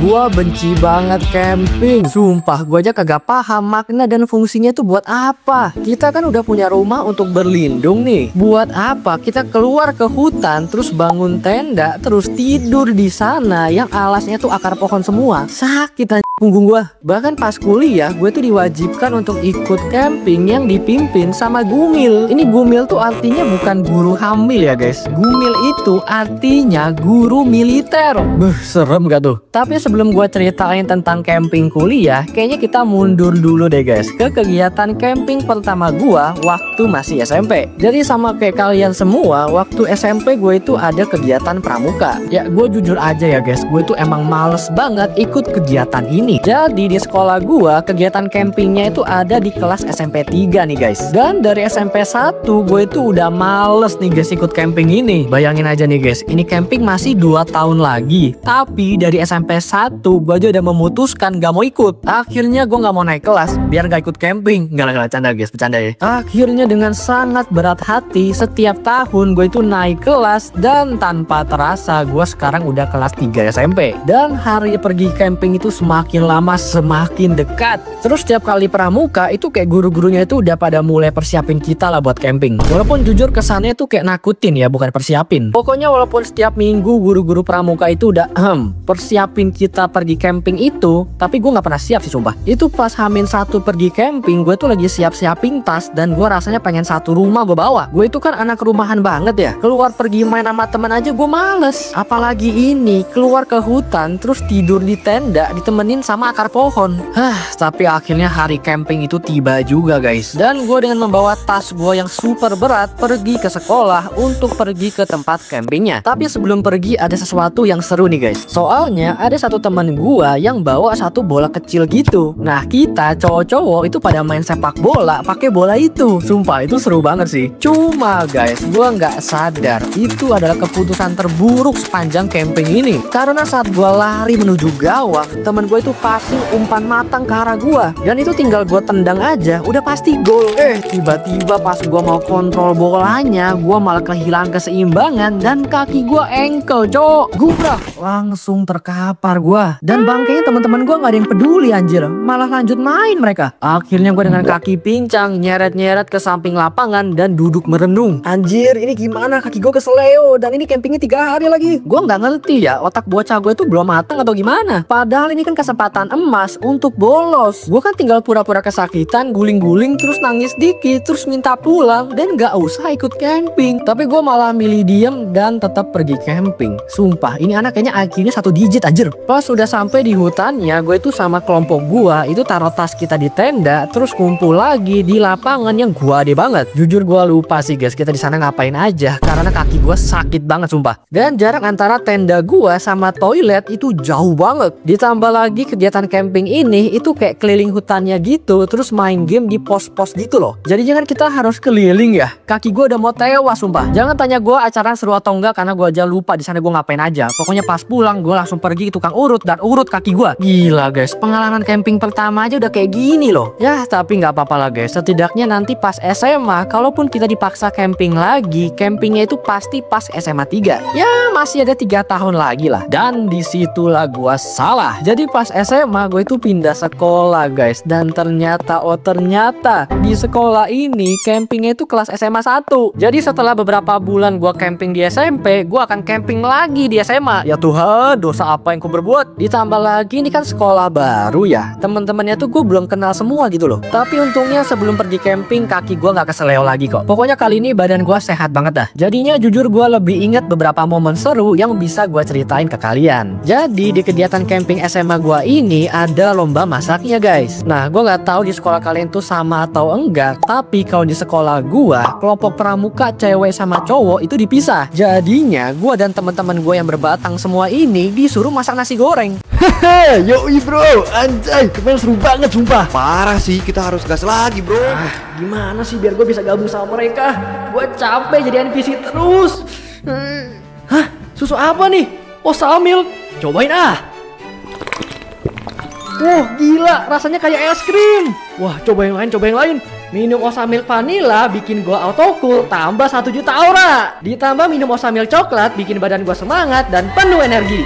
Gua benci banget camping. Sumpah, gua aja kagak paham makna dan fungsinya itu buat apa. Kita kan udah punya rumah untuk berlindung nih. Buat apa kita keluar ke hutan, terus bangun tenda, terus tidur di sana yang alasnya tuh akar pohon semua? Sakit punggung gua. Bahkan pas kuliah, gue tuh diwajibkan untuk ikut camping yang dipimpin sama Gumil. Ini Gumil tuh artinya bukan guru hamil ya guys. Gumil itu artinya guru militer. Serem gak tuh? Tapi sebelum gue ceritain tentang camping kuliah, kayaknya kita mundur dulu deh guys ke kegiatan camping pertama gue waktu masih SMP. Jadi sama kayak kalian semua, waktu SMP gue itu ada kegiatan pramuka. Ya gue jujur aja ya guys, gue tuh emang males banget ikut kegiatan ini. Jadi di sekolah gua kegiatan campingnya itu ada di kelas SMP 3 nih guys. Dan dari SMP 1 gue itu udah males nih guys ikut camping ini. Bayangin aja nih guys, ini camping masih 2 tahun lagi. Tapi dari SMP 1 gue aja udah memutuskan gak mau ikut. Akhirnya gue gak mau naik kelas biar gak ikut camping. Gak canda guys, bercanda ya. Akhirnya dengan sangat berat hati setiap tahun gue itu naik kelas. Dan tanpa terasa gue sekarang udah kelas 3 SMP. Dan hari pergi camping itu semakin lama semakin dekat. Terus setiap kali pramuka itu kayak guru-gurunya itu udah pada mulai persiapin kita lah buat camping. Walaupun jujur kesannya itu kayak nakutin ya, bukan persiapin. Pokoknya walaupun setiap minggu guru-guru pramuka itu udah persiapin kita pergi camping itu, tapi gue nggak pernah siap sih sumpah. Itu pas H-1 pergi camping, gue tuh lagi siap-siapin tas dan gue rasanya pengen satu rumah gue bawa. Gue itu kan anak rumahan banget ya. Keluar pergi main sama temen aja gue males. Apalagi ini keluar ke hutan terus tidur di tenda ditemenin sama akar pohon. Tapi akhirnya hari camping itu tiba juga guys. Dan gue dengan membawa tas gue yang super berat pergi ke sekolah untuk pergi ke tempat campingnya. Tapi sebelum pergi ada sesuatu yang seru nih guys. Soalnya ada satu teman gue yang bawa satu bola kecil gitu. Nah kita cowok-cowok itu pada main sepak bola pakai bola itu. Sumpah itu seru banget sih. Cuma guys, gue nggak sadar itu adalah keputusan terburuk sepanjang camping ini. Karena saat gue lari menuju gawang, temen gue itu passing umpan matang ke arah gua, dan itu tinggal gua tendang aja udah pasti gol. Tiba-tiba pas gua mau kontrol bolanya, gua malah kehilangan keseimbangan dan kaki gua engkel cok. Gubrak, langsung terkapar gua. Dan bangkainya teman-teman gua nggak ada yang peduli anjir, malah lanjut main mereka. Akhirnya gua dengan kaki pincang nyeret-nyeret ke samping lapangan dan duduk merenung. Anjir, ini gimana kaki gua keseleo dan ini campingnya 3 hari lagi. Gua nggak ngerti ya otak bocah gue itu belum matang atau gimana. Padahal ini kan kesempatan emas untuk bolos. Gue kan tinggal pura-pura kesakitan, guling-guling, terus nangis dikit, terus minta pulang, dan gak usah ikut camping. Tapi gue malah milih diem dan tetap pergi camping. Sumpah, ini anak kayaknya akhirnya 1 digit anjir. Pas sudah sampai di hutannya, gue itu sama kelompok gue itu taruh tas kita di tenda, terus kumpul lagi di lapangan yang gede banget. Jujur gue lupa sih guys, kita di sana ngapain aja karena kaki gue sakit banget sumpah. Dan jarak antara tenda gue sama toilet itu jauh banget. Ditambah lagi kegiatan camping ini itu kayak keliling hutannya gitu, terus main game di pos-pos gitu loh. Jadi jangan kita harus keliling ya. Kaki gue udah mau tewas sumpah. Jangan tanya gue acara seru atau enggak karena gue aja lupa di sana gue ngapain aja. Pokoknya pas pulang gue langsung pergi ke tukang urut dan urut kaki gue. Gila guys, pengalaman camping pertama aja udah kayak gini loh. Ya tapi nggak apa-apa lah guys. Setidaknya nanti pas SMA, kalaupun kita dipaksa camping lagi, campingnya itu pasti pas SMA 3. Ya masih ada 3 tahun lagi lah. Dan disitulah gue salah. Jadi pas SMA gue itu pindah sekolah guys. Dan ternyata di sekolah ini campingnya itu kelas SMA 1. Jadi setelah beberapa bulan gue camping di SMP, gue akan camping lagi di SMA. Ya Tuhan, dosa apa yang ku berbuat? Ditambah lagi ini kan sekolah baru ya. Teman-temannya tuh gue belum kenal semua gitu loh. Tapi untungnya sebelum pergi camping kaki gue gak keseleo lagi kok. Pokoknya kali ini badan gue sehat banget dah. Jadinya jujur gue lebih inget beberapa momen seru yang bisa gue ceritain ke kalian. Jadi di kegiatan camping SMA gue ini ada lomba masaknya guys. Nah gue gak tahu di sekolah kalian tuh sama atau enggak, tapi kalau di sekolah gue kelompok pramuka cewek sama cowok itu dipisah. Jadinya gue dan teman-teman gue yang berbatang semua ini disuruh masak nasi goreng. Hehe, yoi bro, anjay, kemarin seru banget sumpah. Parah sih, kita harus gas lagi bro. Gimana sih biar gue bisa gabung sama mereka? Gue capek jadi NPC terus. Hah, susu apa nih? Oh Samil, cobain ah. Wah gila, rasanya kayak es krim. Wah coba yang lain, Minum Osamil vanilla bikin gua auto cool tambah 1 juta aura. Ditambah minum Osamil coklat bikin badan gua semangat dan penuh energi.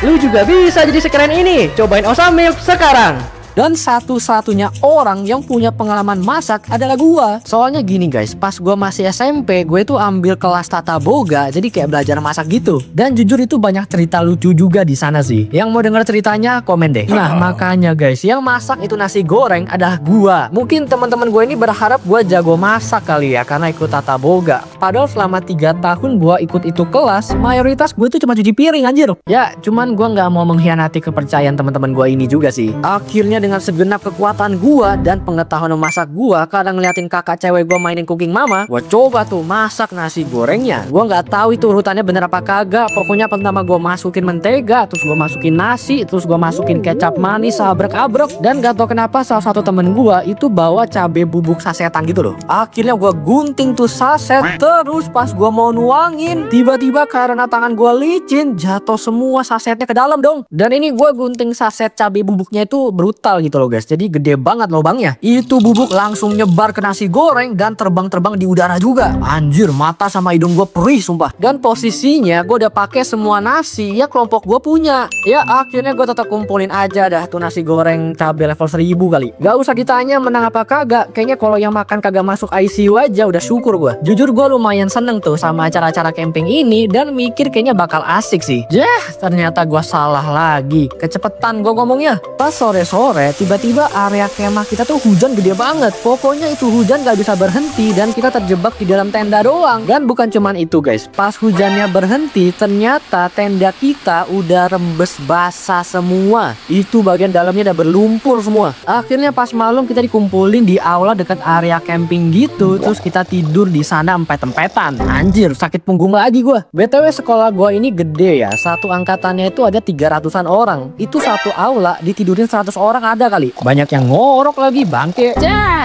lu juga bisa jadi sekeren ini. Cobain Awesome Milk sekarang. Dan satu-satunya orang yang punya pengalaman masak adalah gua. Soalnya gini guys, pas gua masih SMP, gue tuh ambil kelas tata boga, jadi kayak belajar masak gitu. Dan jujur itu banyak cerita lucu juga di sana sih. Yang mau denger ceritanya komen deh. Nah makanya guys, yang masak itu nasi goreng adalah gua. Mungkin teman-teman gue ini berharap gua jago masak kali ya, karena ikut tata boga. Padahal selama 3 tahun gua ikut itu kelas, mayoritas gue tuh cuma cuci piring anjir. Ya cuman gua nggak mau mengkhianati kepercayaan teman-teman gue ini juga sih. Akhirnya dengan segenap kekuatan gua dan pengetahuan memasak gua, kadang ngeliatin kakak cewek gua mainin cooking mama, gua coba tuh masak nasi gorengnya. Gua nggak tahu itu urutannya bener apa kagak. Pokoknya pertama gua masukin mentega, terus gua masukin nasi, terus gua masukin kecap manis abrek-abrek. Dan gak tau kenapa salah satu temen gua itu bawa cabai bubuk sasetan gitu loh. Akhirnya gua gunting tuh saset, terus pas gua mau nuangin, tiba-tiba karena tangan gua licin, jatuh semua sasetnya ke dalam dong. Dan ini gua gunting saset cabai bubuknya itu brutal gitu loh guys, jadi gede banget lubangnya. Itu bubuk langsung nyebar ke nasi goreng dan terbang-terbang di udara juga. Anjir, mata sama hidung gue perih sumpah. Dan posisinya gue udah pakai semua nasi ya kelompok gue punya. Ya akhirnya gue tetap kumpulin aja dah tuh nasi goreng cabai level 1000 kali. Gak usah ditanya menang apa kagak, kayaknya kalau yang makan kagak masuk ICU aja udah syukur gue. Jujur gue lumayan seneng tuh sama acara-acara camping ini dan mikir kayaknya bakal asik sih. Ternyata gue salah lagi, kecepetan gue ngomongnya. Pas sore-sore tiba-tiba area kemah kita tuh hujan gede banget. Pokoknya itu hujan gak bisa berhenti dan kita terjebak di dalam tenda doang. Dan bukan cuman itu guys, pas hujannya berhenti ternyata tenda kita udah rembes basah semua. Itu bagian dalamnya udah berlumpur semua. Akhirnya pas malam kita dikumpulin di aula dekat area camping gitu, terus kita tidur di sana empet-empetan. Anjir, sakit punggung lagi gua. BTW sekolah gua ini gede ya, satu angkatannya itu ada 300-an orang. Itu satu aula ditidurin 100 orang ada kali. Banyak yang ngorok lagi bangke.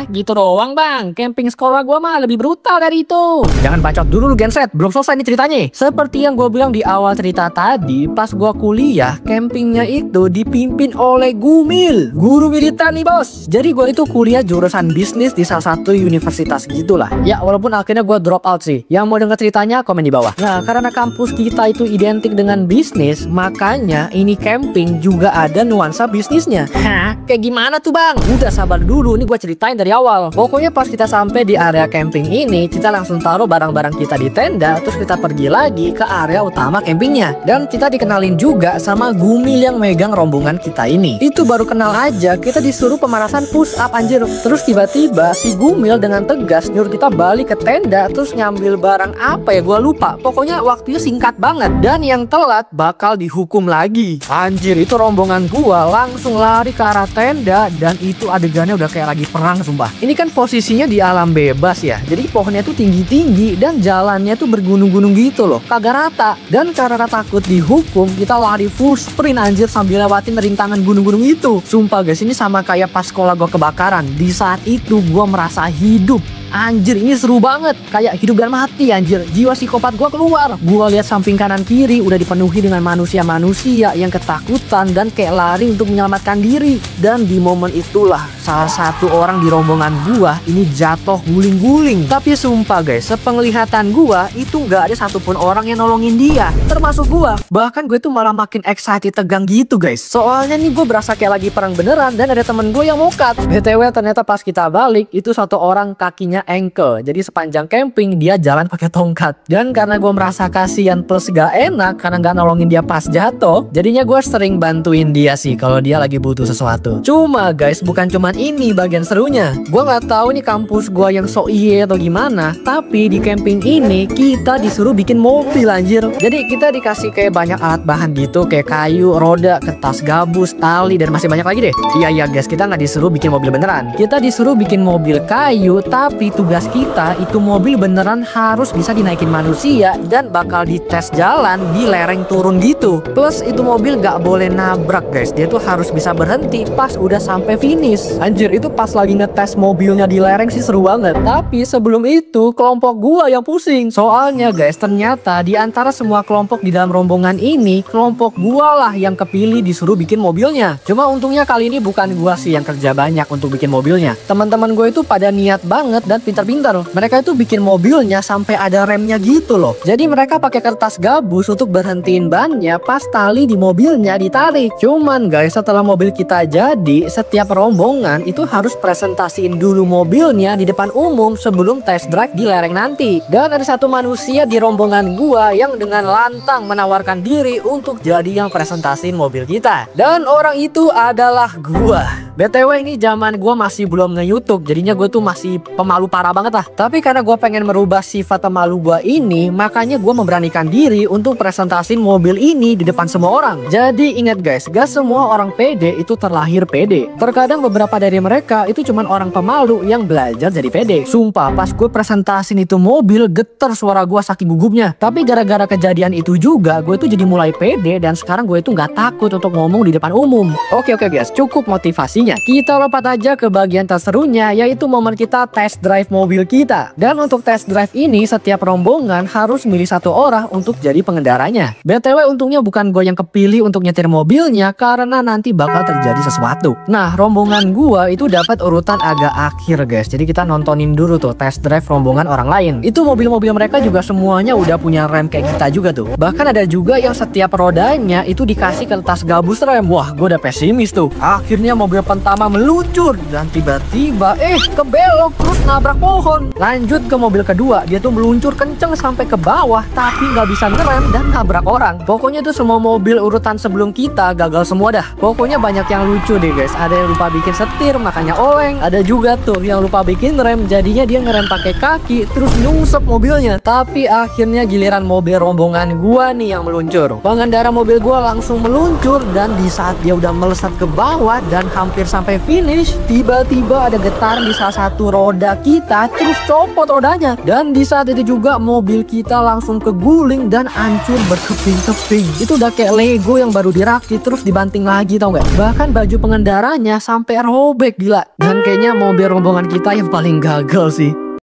Gitu doang bang. Camping sekolah gua mah lebih brutal dari itu. Jangan bacot dulu lu genset, belum selesai nih ceritanya. Seperti yang gua bilang di awal cerita tadi, pas gua kuliah, campingnya itu dipimpin oleh Gumil, guru militer nih bos. Jadi gua itu kuliah jurusan bisnis di salah satu universitas gitulah. Ya walaupun akhirnya gua drop out sih. Yang mau denger ceritanya komen di bawah. Nah karena kampus kita itu identik dengan bisnis, makanya ini camping juga ada nuansa bisnisnya. Hah? Kayak gimana tuh bang? Udah sabar dulu, ini gue ceritain dari awal. Pokoknya pas kita sampai di area camping ini, kita langsung taruh barang-barang kita di tenda, terus kita pergi lagi ke area utama campingnya. Dan kita dikenalin juga sama Gumil yang megang rombongan kita ini. Itu baru kenal aja, kita disuruh pemanasan push up anjir. Terus tiba-tiba si Gumil dengan tegas nyuruh kita balik ke tenda, terus ngambil barang apa ya gue lupa. Pokoknya waktunya singkat banget. Dan yang telat bakal dihukum lagi. Anjir, itu rombongan gua langsung lari ke arah tenda dan itu adegannya udah kayak lagi perang sumpah. Ini kan posisinya di alam bebas ya, jadi pohonnya tuh tinggi-tinggi dan jalannya tuh bergunung-gunung gitu loh, kagak rata. Dan karena takut dihukum, kita lari full sprint anjir sambil lewatin rintangan gunung-gunung itu. Sumpah guys, ini sama kayak pas sekolah gua kebakaran. Di saat itu gua merasa hidup. Anjir, ini seru banget, kayak hidup dan mati anjir. Jiwa psikopat gua keluar. Gua lihat samping kanan kiri udah dipenuhi dengan manusia-manusia yang ketakutan dan kayak lari untuk menyelamatkan diri. Dan di momen itulah salah satu orang di rombongan gua ini jatuh guling-guling. Tapi sumpah guys, sepenglihatan gua itu nggak ada satupun orang yang nolongin dia, termasuk gua. Bahkan gue tuh malah makin excited, tegang gitu guys. Soalnya nih gue berasa kayak lagi perang beneran dan ada temen gue yang mokat. BTW ternyata pas kita balik itu satu orang kakinya ankle, jadi sepanjang camping dia jalan pakai tongkat. Dan karena gue merasa kasihan plus gak enak karena gak nolongin dia pas jatuh, jadinya gue sering bantuin dia sih kalau dia lagi butuh sesuatu. Cuma guys, bukan cuman ini bagian serunya. Gue nggak tahu nih kampus gue yang so iye atau gimana, tapi di camping ini kita disuruh bikin mobil anjir. Jadi kita dikasih kayak banyak alat bahan gitu, kayak kayu, roda, kertas gabus, tali, dan masih banyak lagi deh. Iya guys, kita nggak disuruh bikin mobil beneran, kita disuruh bikin mobil kayu. Tapi tugas kita itu mobil beneran harus bisa dinaikin manusia dan bakal dites jalan di lereng turun gitu. Plus itu mobil gak boleh nabrak guys, dia tuh harus bisa berhenti pas udah sampai finish. Anjir, itu pas lagi ngetes mobilnya di lereng sih seru banget. Tapi sebelum itu kelompok gua yang pusing. Soalnya guys, ternyata di antara semua kelompok di dalam rombongan ini, kelompok gua lah yang kepilih disuruh bikin mobilnya. Cuma untungnya kali ini bukan gua sih yang kerja banyak untuk bikin mobilnya. Teman-teman gue itu pada niat banget dan dan pintar-pintar. Mereka itu bikin mobilnya sampai ada remnya gitu loh. Jadi mereka pakai kertas gabus untuk berhentiin bannya pas tali di mobilnya ditarik. Cuman guys, setelah mobil kita jadi, setiap rombongan itu harus presentasiin dulu mobilnya di depan umum sebelum test drive di lereng nanti. Dan ada satu manusia di rombongan gua yang dengan lantang menawarkan diri untuk jadi yang presentasiin mobil kita. Dan orang itu adalah gua. BTW ini zaman gua masih belum nge-YouTube, jadinya gue tuh masih pemalu parah banget lah. Tapi karena gue pengen merubah sifat pemalu gua ini, makanya gue memberanikan diri untuk presentasiin mobil ini di depan semua orang. Jadi ingat guys, gak semua orang pede itu terlahir pede. Terkadang beberapa dari mereka itu cuman orang pemalu yang belajar jadi pede. Sumpah, pas gue presentasiin itu mobil, getar suara gue saking gugupnya. Tapi gara-gara kejadian itu juga, gue tuh jadi mulai pede dan sekarang gue itu gak takut untuk ngomong di depan umum. Oke guys, cukup motivasinya. Kita lompat aja ke bagian terserunya, yaitu momen kita test drive mobil kita. Dan untuk test drive ini, setiap rombongan harus milih satu orang untuk jadi pengendaranya. BTW untungnya bukan gue yang kepilih untuk nyetir mobilnya, karena nanti bakal terjadi sesuatu. Nah, rombongan gue itu dapat urutan agak akhir guys. Jadi kita nontonin dulu tuh test drive rombongan orang lain. Itu mobil-mobil mereka juga semuanya udah punya rem kayak kita juga tuh. Bahkan ada juga yang setiap rodanya itu dikasih kertas gabus rem. Wah, gue udah pesimis tuh. Akhirnya mobil pertama meluncur dan tiba-tiba kebelok terus nabrak pohon. Lanjut ke mobil kedua, dia tuh meluncur kenceng sampai ke bawah tapi nggak bisa ngerem dan nabrak orang. Pokoknya tuh semua mobil urutan sebelum kita gagal semua dah. Pokoknya banyak yang lucu deh guys. Ada yang lupa bikin setir makanya oleng. Ada juga tuh yang lupa bikin rem, jadinya dia ngerem pakai kaki terus nyungsep mobilnya. Tapi akhirnya giliran mobil rombongan gua nih yang meluncur. Pengendara mobil gua langsung meluncur dan di saat dia udah melesat ke bawah dan hampir sampai finish, tiba-tiba ada getar di salah satu roda kita terus copot rodanya. Dan di saat itu juga mobil kita langsung keguling dan hancur berkeping-keping. Itu udah kayak Lego yang baru dirakit terus dibanting lagi, tau gak? Bahkan baju pengendaranya sampai robek, gila. Dan kayaknya mobil rombongan kita yang paling gagal sih.